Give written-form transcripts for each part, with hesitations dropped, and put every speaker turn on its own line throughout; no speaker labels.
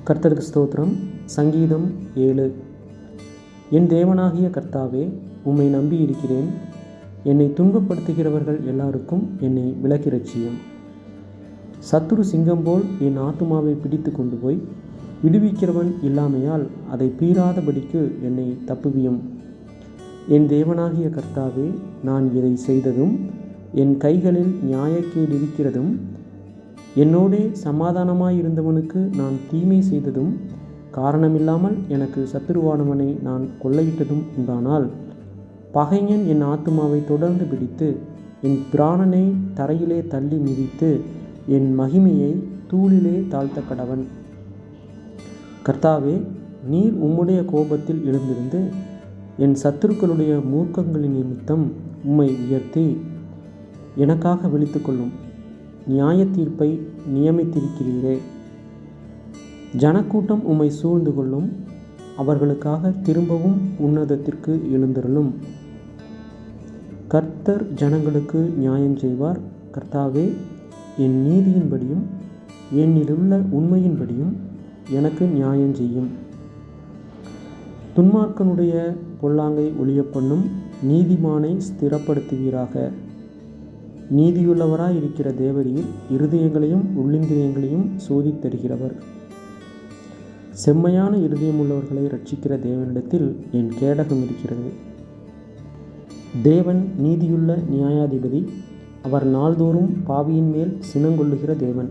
கர்த்தருக்கு ஸ்தோத்திரம். சங்கீதம் 7. என் தேவனாகிய கர்த்தாவே, உம்மை நம்பி இருக்கிறேன். என்னை துன்பப்படுத்துகிறவர்கள் எல்லாருக்கும் என்னை விலக்கி ரட்சியும். சத்துரு சிங்கம் போல் என் ஆத்துமாவை பிடித்து கொண்டு போய் விடுவிக்கிறவன் இல்லாமையால் அதை பீறாதபடிக்கு என்னை தப்புவியும். என் தேவனாகிய கர்த்தாவே, நான் இதை செய்ததும் என் கைகளில் நியாயக்கேடு இருக்கிறதும் என்னோடே சமாதானமாயிருந்தவனுக்கு நான் தீமை செய்ததும் காரணமில்லாமல் எனக்கு சத்துருவானவனை நான் கொள்ளையிட்டதும் உண்டானால், பகைஞன் என் ஆத்துமாவை தொடர்ந்து பிடித்து என் பிராணனை தரையிலே தள்ளி மிதித்து என் மகிமையை தூளிலே தாழ்த்த கடவன். கர்த்தாவே, நீர் உம்முடைய கோபத்தில் எழுந்திருந்து என் சத்துருக்களுடைய மூர்க்கங்களின் நிமித்தம் உம்மை உயர்த்தி எனக்காக விழித்து கொள்ளும். நியாய தீர்ப்பை நியமித்திருக்கிறீரே. ஜனக்கூட்டம் உம்மை சூழ்ந்து கொள்ளும். அவர்களுக்காக திரும்பவும் உன்னதத்திற்கு எழுந்தருளும். கர்த்தர் ஜனங்களுக்கு நியாயம் செய்வார். கர்த்தாவே, என் நீதியின்படியும் என்னிலுள்ள உண்மையின்படியும் எனக்கு நியாயம் செய்யும். துன்மார்க்கனுடைய பொல்லாங்கை ஒழிய பண்ணும். நீதிமானை ஸ்திரப்படுத்துவீராக. நீதியுள்ளவராய் இருக்கிற தேவரீர் இருதயங்களையும் உள்ளிந்திரியங்களையும் சோதித்தருகிறவர். செம்மையான இருதயமுள்ளவர்களை ரட்சிக்கிற தேவனிடத்தில் என் கேடகம் இருக்கிறது. தேவன் நீதியுள்ள நியாயாதிபதி. அவர் நாள்தோறும் பாவியின் மேல் சினங்கொள்ளுகிற தேவன்.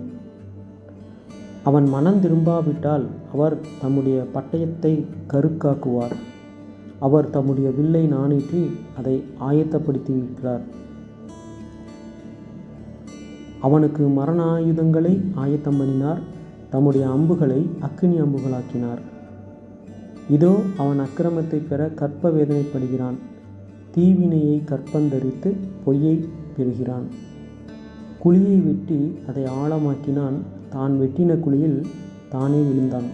அவன் மனம் திரும்பாவிட்டால் அவர் தம்முடைய பட்டயத்தை கருக்காக்குவார். அவர் தம்முடைய வில்லை நாணேற்றி அதை ஆயத்தப்படுத்தியிருக்கிறார். அவனுக்கு மரண ஆயுதங்களை ஆயத்தம் பண்ணினார். தம்முடைய அம்புகளை அக்கினி அம்புகளாக்கினார். இதோ, அவன் அக்கிரமத்தை பெற கற்ப வேதனைப்படுகிறான். தீவினையை கற்பந்தரித்து பொய்யை பெறுகிறான். குழியை வெட்டி அதை ஆழமாக்கினான். தான் வெட்டின குழியில் தானே விழுந்தான்.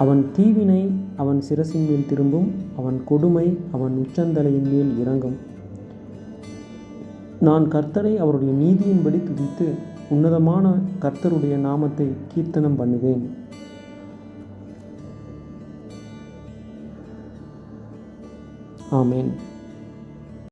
அவன் தீவினை அவன் சிரசின் மேல் திரும்பும். அவன் கொடுமை அவன் உச்சந்தலையின் மேல் இறங்கும். நான் கர்த்தரை அவருடைய நீதியின்படி துதித்து உன்னதமான கர்த்தருடைய நாமத்தை கீர்த்தனம் பண்ணுவேன். ஆமென்.